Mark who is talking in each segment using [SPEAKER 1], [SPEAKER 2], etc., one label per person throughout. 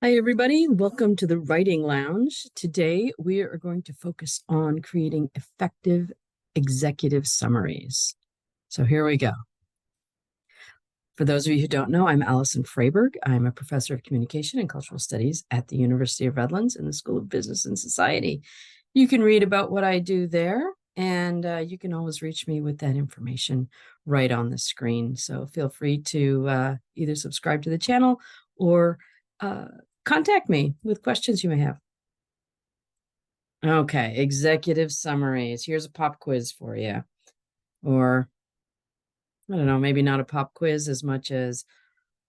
[SPEAKER 1] Hi, everybody. Welcome to the Writing Lounge. Today, we are going to focus on creating effective executive summaries. So here we go. For those of you who don't know, I'm Allison Freyberg. I'm a professor of communication and cultural studies at the University of Redlands in the School of Business and Society. You can read about what I do there, and you can always reach me with that information right on the screen. So feel free to either subscribe to the channel or contact me with questions you may have. Okay, executive summaries. Here's a pop quiz for you. Or, I don't know, maybe not a pop quiz as much as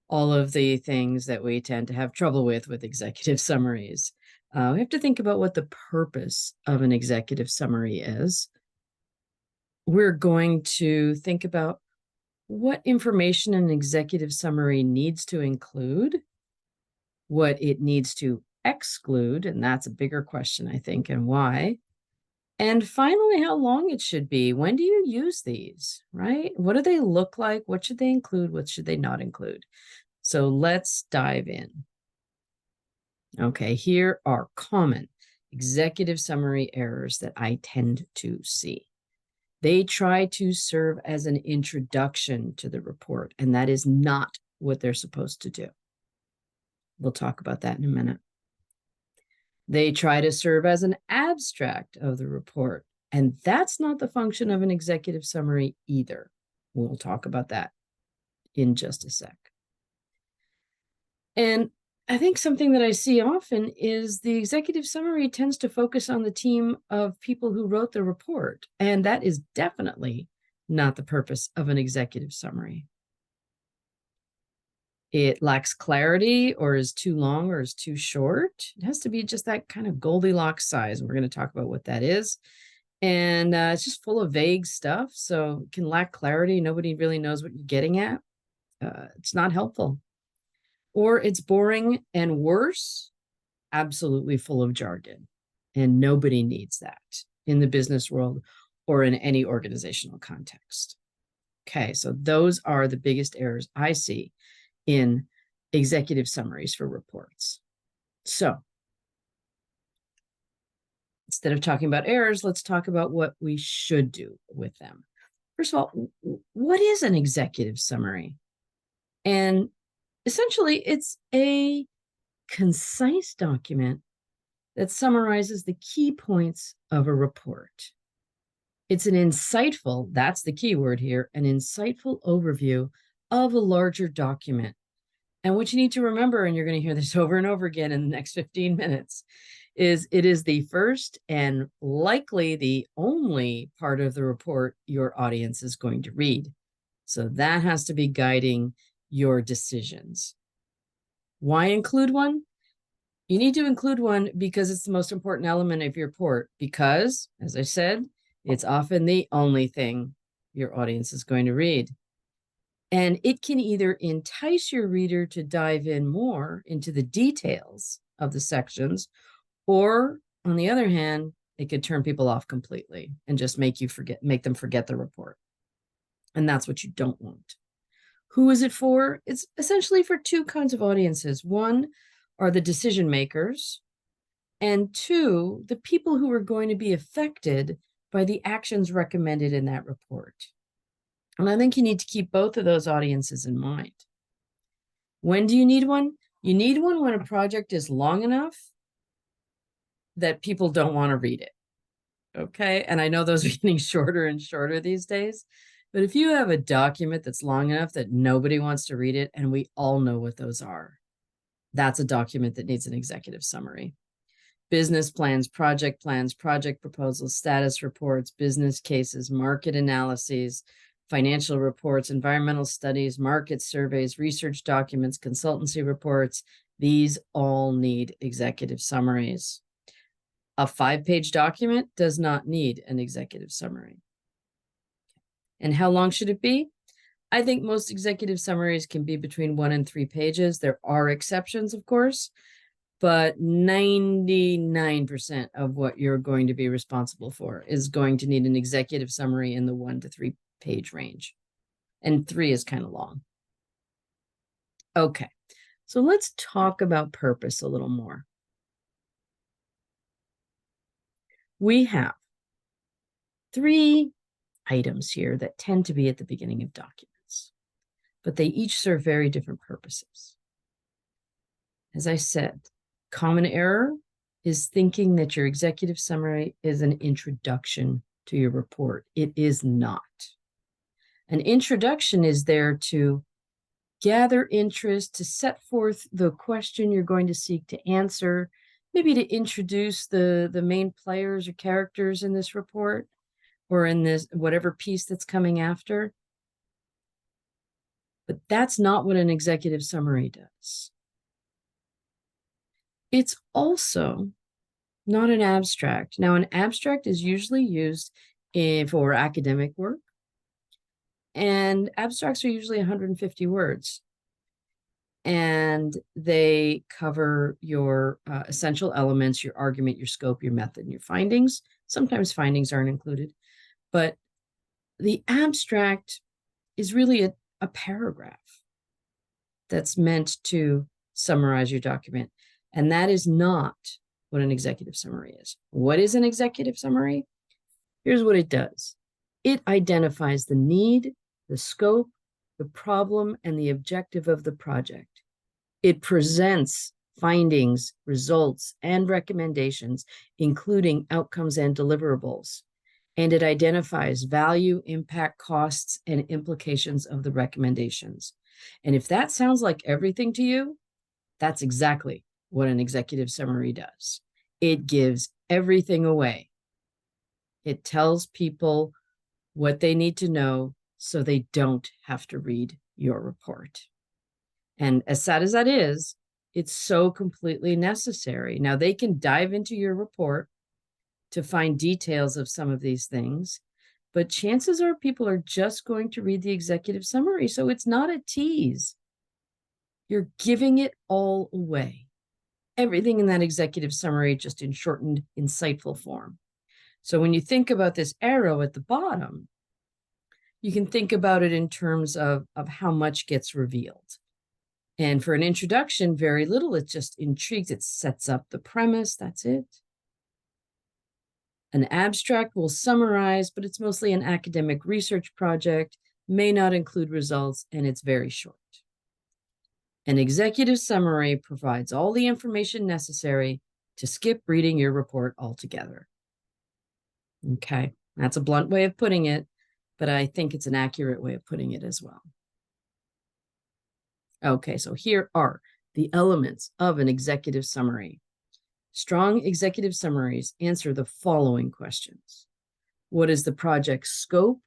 [SPEAKER 1] all of the things that we tend to have trouble with executive summaries. We have to think about what the purpose of an executive summary is. We're going to think about what information an executive summary needs to include, what it needs to exclude, and that's a bigger question, I think, and why. And finally, how long it should be. When do you use these, right? What do they look like? What should they include? What should they not include? So let's dive in. Okay, here are common executive summary errors that I tend to see. They try to serve as an introduction to the report, and that is not what they're supposed to do. We'll talk about that in a minute. They try to serve as an abstract of the report, and that's not the function of an executive summary either. We'll talk about that in just a sec. And I think something that I see often is the executive summary tends to focus on the team of people who wrote the report, and that is definitely not the purpose of an executive summary. It lacks clarity or is too long or is too short. It has to be just that kind of Goldilocks size. We're going to talk about what that is. And it's just full of vague stuff. So it can lack clarity. Nobody really knows what you're getting at. It's not helpful. Or it's boring, and worse, absolutely full of jargon. And nobody needs that in the business world or in any organizational context. Okay, so those are the biggest errors I see in executive summaries for reports. So instead of talking about errors, let's talk about what we should do with them. First of all, what is an executive summary? And essentially, it's a concise document that summarizes the key points of a report. It's an insightful, that's the key word here, an insightful overview of a larger document. And what you need to remember, and you're going to hear this over and over again in the next 15 minutes, is it is the first and likely the only part of the report your audience is going to read. So that has to be guiding your decisions. Why include one? You need to include one because it's the most important element of your report, because, as I said, it's often the only thing your audience is going to read. And it can either entice your reader to dive in more into the details of the sections, or on the other hand, it could turn people off completely and just make them forget the report. And that's what you don't want. Who is it for? It's essentially for two kinds of audiences. One are the decision makers, and two, the people who are going to be affected by the actions recommended in that report. And I think you need to keep both of those audiences in mind. When do you need one? You need one when a project is long enough that people don't want to read it. Okay. And I know those are getting shorter and shorter these days. But if you have a document that's long enough that nobody wants to read it, and we all know what those are, that's a document that needs an executive summary. Business plans, project proposals, status reports, business cases, market analyses, financial reports, environmental studies, market surveys, research documents, consultancy reports. These all need executive summaries. A 5-page document does not need an executive summary. And how long should it be? I think most executive summaries can be between 1 and 3 pages. There are exceptions, of course, but 99% of what you're going to be responsible for is going to need an executive summary in the 1 to 3 page range. And 3 is kind of long. Okay, So let's talk about purpose a little more. We have 3 items here that tend to be at the beginning of documents, but they each serve very different purposes. As I said, common error is thinking that your executive summary is an introduction to your report. It is not. An introduction is there to gather interest, to set forth the question you're going to seek to answer, maybe to introduce the main players or characters in this report or in this whatever piece that's coming after. But that's not what an executive summary does. It's also not an abstract. Now, an abstract is usually used for academic work, and abstracts are usually 150 words. And they cover your essential elements, your argument, your scope, your method, and your findings. Sometimes findings aren't included, but the abstract is really a paragraph that's meant to summarize your document. And that is not what an executive summary is. What is an executive summary? Here's what it does. It identifies the need, the scope, the problem, and the objective of the project. It presents findings, results, and recommendations, including outcomes and deliverables. And it identifies value, impact, costs, and implications of the recommendations. And if that sounds like everything to you, that's exactly what an executive summary does. It gives everything away. It tells people what they need to know so they don't have to read your report. And as sad as that is, it's so completely necessary. Now, they can dive into your report to find details of some of these things, but chances are people are just going to read the executive summary. So it's not a tease. You're giving it all away. Everything in that executive summary, just in shortened, insightful form. So when you think about this arrow at the bottom, you can think about it in terms of how much gets revealed. And for an introduction, very little. It just intrigues. It sets up the premise. That's it. An abstract will summarize, but it's mostly an academic research project, may not include results, and it's very short. An executive summary provides all the information necessary to skip reading your report altogether. Okay, that's a blunt way of putting it, but I think it's an accurate way of putting it as well. Okay, so here are the elements of an executive summary. Strong executive summaries answer the following questions. What is the project's scope,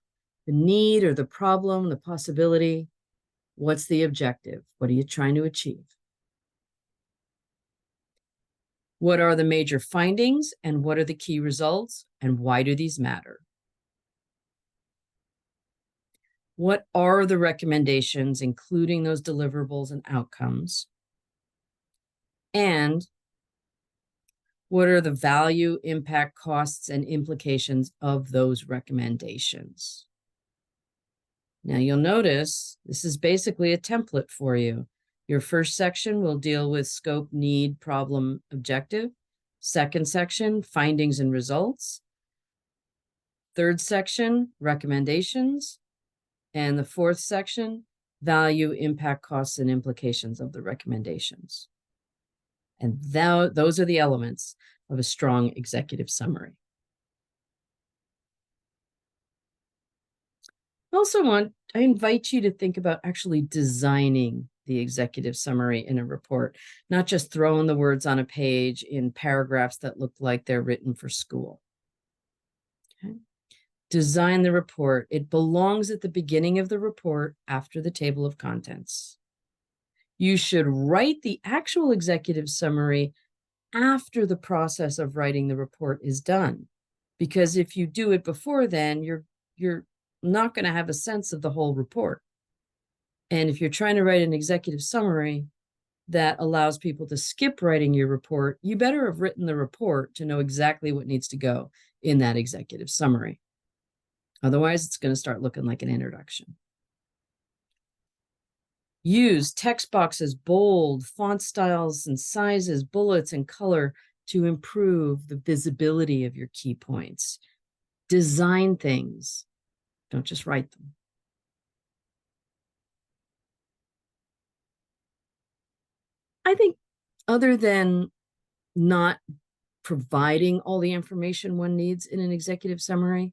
[SPEAKER 1] the need or the problem, the possibility? What's the objective? What are you trying to achieve? What are the major findings and what are the key results and why do these matter? What are the recommendations, including those deliverables and outcomes? And what are the value, impact, costs, and implications of those recommendations? Now you'll notice this is basically a template for you. Your first section will deal with scope, need, problem, objective. Second section, findings and results. Third section, recommendations. And the fourth section, value, impact, costs, and implications of the recommendations. And those are the elements of a strong executive summary. I invite you to think about actually designing the executive summary in a report, not just throwing the words on a page in paragraphs that look like they're written for school. Okay. Design the report. It belongs at the beginning of the report after the table of contents. You should write the actual executive summary after the process of writing the report is done. Because if you do it before then, you're not going to have a sense of the whole report. And if you're trying to write an executive summary that allows people to skip writing your report, you better have written the report to know exactly what needs to go in that executive summary. Otherwise, it's going to start looking like an introduction. Use text boxes, bold, font styles and sizes, bullets and color to improve the visibility of your key points. Design things, don't just write them. I think other than not providing all the information one needs in an executive summary,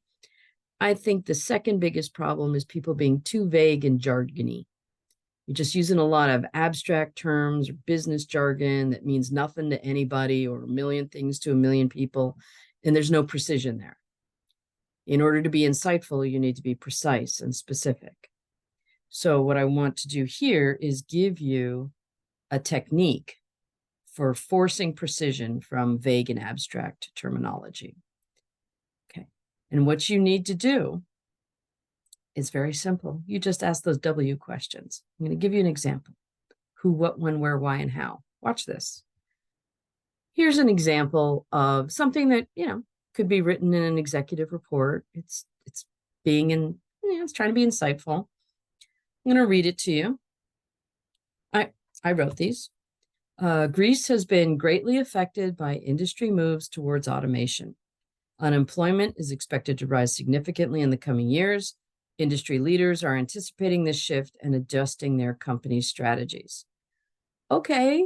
[SPEAKER 1] I think the second biggest problem is people being too vague and jargony. You're just using a lot of abstract terms or business jargon that means nothing to anybody or a million things to a million people, and there's no precision there. In order to be insightful, you need to be precise and specific. So what I want to do here is give you a technique for forcing precision from vague and abstract terminology. Okay. And what you need to do is very simple. You just ask those W questions. I'm going to give you an example. Who, what, when, where, why, and how. Watch this. Here's an example of something that, could be written in an executive report. It's being it's trying to be insightful. I'm going to read it to you. I wrote these. Greece has been greatly affected by industry moves towards automation. Unemployment is expected to rise significantly in the coming years. Industry leaders are anticipating this shift and adjusting their company's strategies. Okay,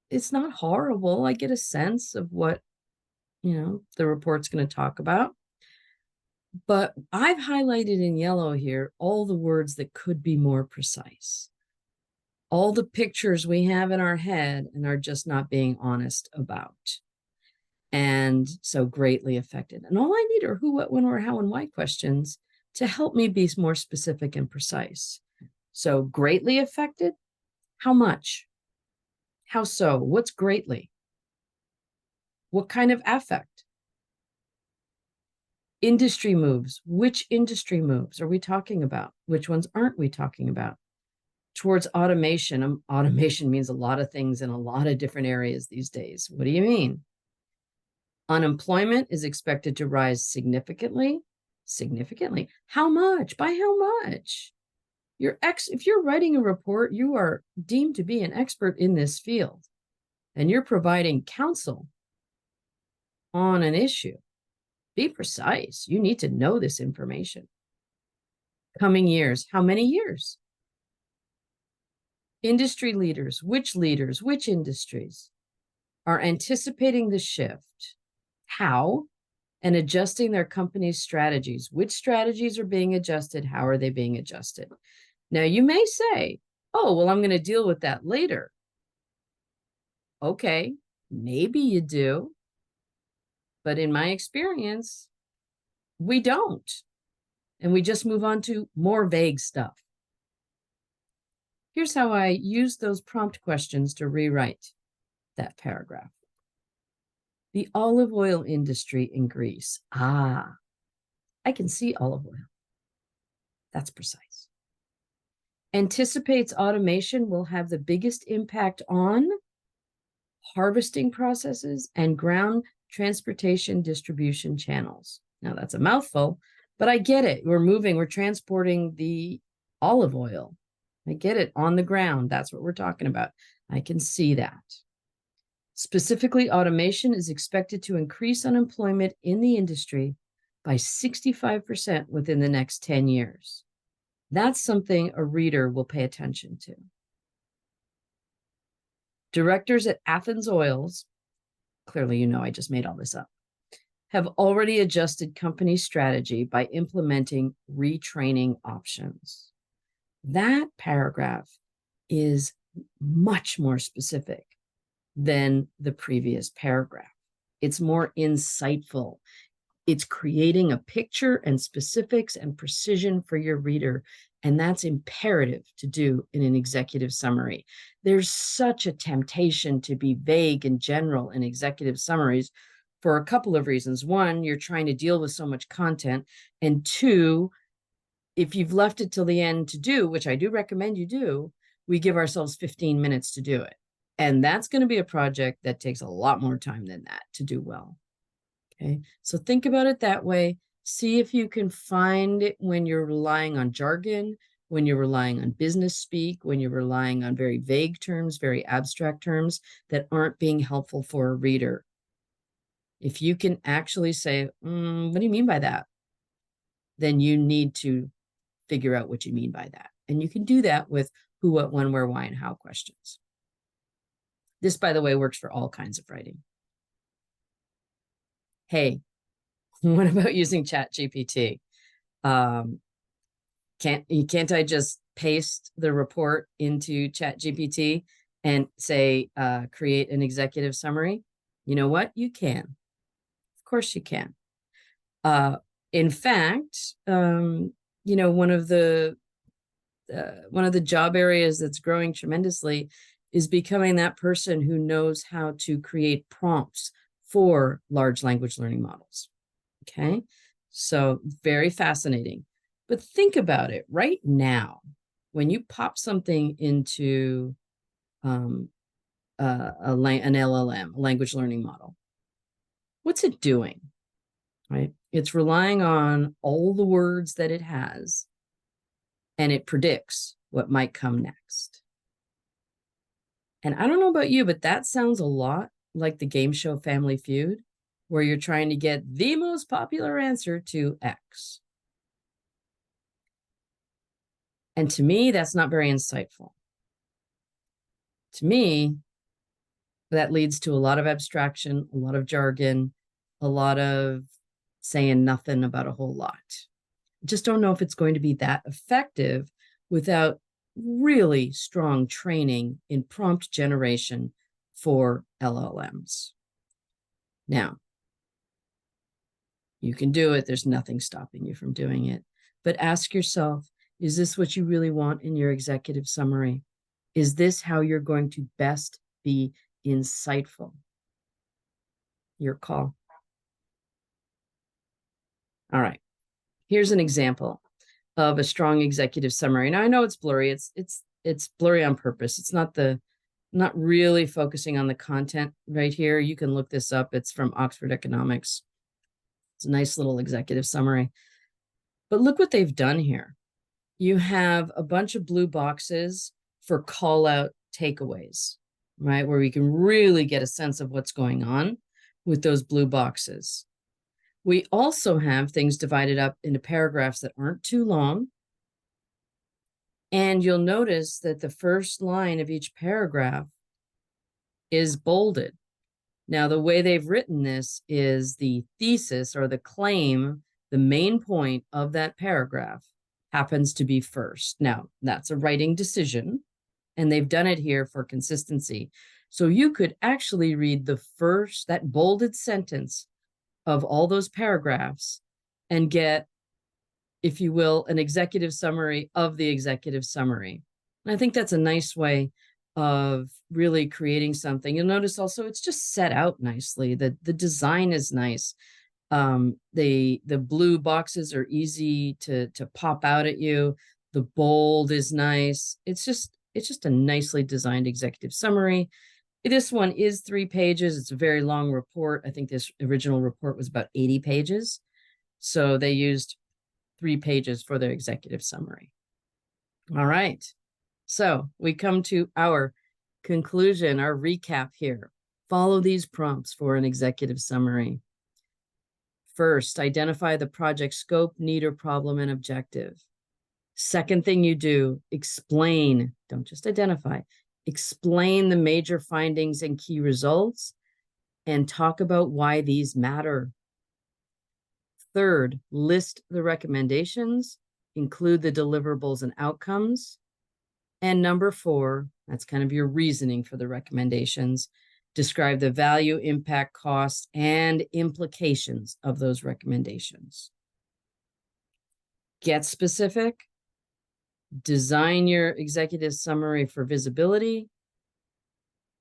[SPEAKER 1] it's not horrible. I get a sense of what, the report's going to talk about. But I've highlighted in yellow here all the words that could be more precise. All the pictures we have in our head and are just not being honest about. And so greatly affected. And all I need are who, what, when, where, how, and why questions to help me be more specific and precise. So greatly affected, how much? How so? What's greatly? What kind of affect? Industry moves. Which industry moves are we talking about? Which ones aren't we talking about? Towards automation. Automation means a lot of things in a lot of different areas these days. What do you mean? Unemployment is expected to rise significantly. Significantly. How much? By how much? If you're writing a report, you are deemed to be an expert in this field, and you're providing counsel on an issue. Be precise. You need to know this information. Coming years. How many years? Industry leaders, which industries are anticipating the shift? How? And adjusting their company's strategies. Which strategies are being adjusted? How are they being adjusted? Now, you may say, oh, well, I'm going to deal with that later. Okay, maybe you do. But in my experience, we don't. And we just move on to more vague stuff. Here's how I use those prompt questions to rewrite that paragraph. The olive oil industry in Greece. I can see olive oil. That's precise. Anticipates automation will have the biggest impact on harvesting processes and ground transportation distribution channels. Now that's a mouthful, but I get it. We're transporting the olive oil. I get it, on the ground. That's what we're talking about. I can see that. Specifically, automation is expected to increase unemployment in the industry by 65% within the next 10 years. That's something a reader will pay attention to. Directors at Athens Oils, clearly I just made all this up, have already adjusted company strategy by implementing retraining options. That paragraph is much more specific than the previous paragraph. It's more insightful. It's creating a picture and specifics and precision for your reader. And that's imperative to do in an executive summary. There's such a temptation to be vague and general in executive summaries for a couple of reasons. One, you're trying to deal with so much content. And two, if you've left it till the end to do, which I do recommend you do, we give ourselves 15 minutes to do it. And that's going to be a project that takes a lot more time than that to do well. Okay, so think about it that way. See if you can find it when you're relying on jargon, when you're relying on business speak, when you're relying on very vague terms, very abstract terms that aren't being helpful for a reader. If you can actually say, what do you mean by that? Then you need to figure out what you mean by that. And you can do that with who, what, when, where, why, and how questions. This, by the way, works for all kinds of writing. Hey, what about using ChatGPT? Can't I just paste the report into ChatGPT and say, create an executive summary? You know what? You can. Of course you can. In fact, one of the job areas that's growing tremendously is becoming that person who knows how to create prompts for large language learning models. Okay, so very fascinating. But think about it right now, when you pop something into an LLM, a language learning model, what's it doing? Right? It's relying on all the words that it has, and it predicts what might come next. And I don't know about you, but that sounds a lot like the game show Family Feud, where you're trying to get the most popular answer to X. And to me, that's not very insightful. To me, that leads to a lot of abstraction, a lot of jargon, a lot of saying nothing about a whole lot. I just don't know if it's going to be that effective without really strong training in prompt generation for LLMs. Now, you can do it. There's nothing stopping you from doing it. But ask yourself, is this what you really want in your executive summary? Is this how you're going to best be insightful? Your call. All right. Here's an example of a strong executive summary. Now I know it's blurry. It's blurry on purpose. It's not really focusing on the content right here. You can look this up. It's from Oxford Economics. It's a nice little executive summary. But look what they've done here. You have a bunch of blue boxes for call out takeaways, right? Where we can really get a sense of what's going on with those blue boxes. We also have things divided up into paragraphs that aren't too long. And you'll notice that the first line of each paragraph is bolded. Now, the way they've written this is the thesis or the claim, the main point of that paragraph happens to be first. Now, that's a writing decision, and they've done it here for consistency. So you could actually read that bolded sentence of all those paragraphs and get, if you will, an executive summary of the executive summary. And I think that's a nice way of really creating something. You'll notice also it's just set out nicely. The design is nice. The blue boxes are easy to pop out at you. The bold is nice. It's just a nicely designed executive summary. This one is 3 pages. It's a very long report. I think this original report was about 80 pages. So they used 3 pages for their executive summary. All right. So we come to our conclusion, our recap here. Follow these prompts for an executive summary. First, identify the project scope, need, or problem and objective. Second thing you do, explain, don't just identify, explain the major findings and key results and talk about why these matter. Third, list the recommendations, include the deliverables and outcomes. And number 4, that's kind of your reasoning for the recommendations. Describe the value, impact, costs, and implications of those recommendations. Get specific. Design your executive summary for visibility.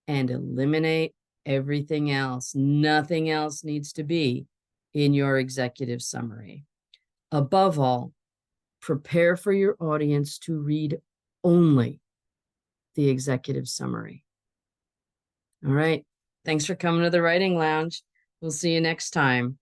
[SPEAKER 1] And eliminate everything else. Nothing else needs to be in your executive summary. Above all, prepare for your audience to read only the executive summary. All right. Thanks for coming to the Writing Lounge. We'll see you next time.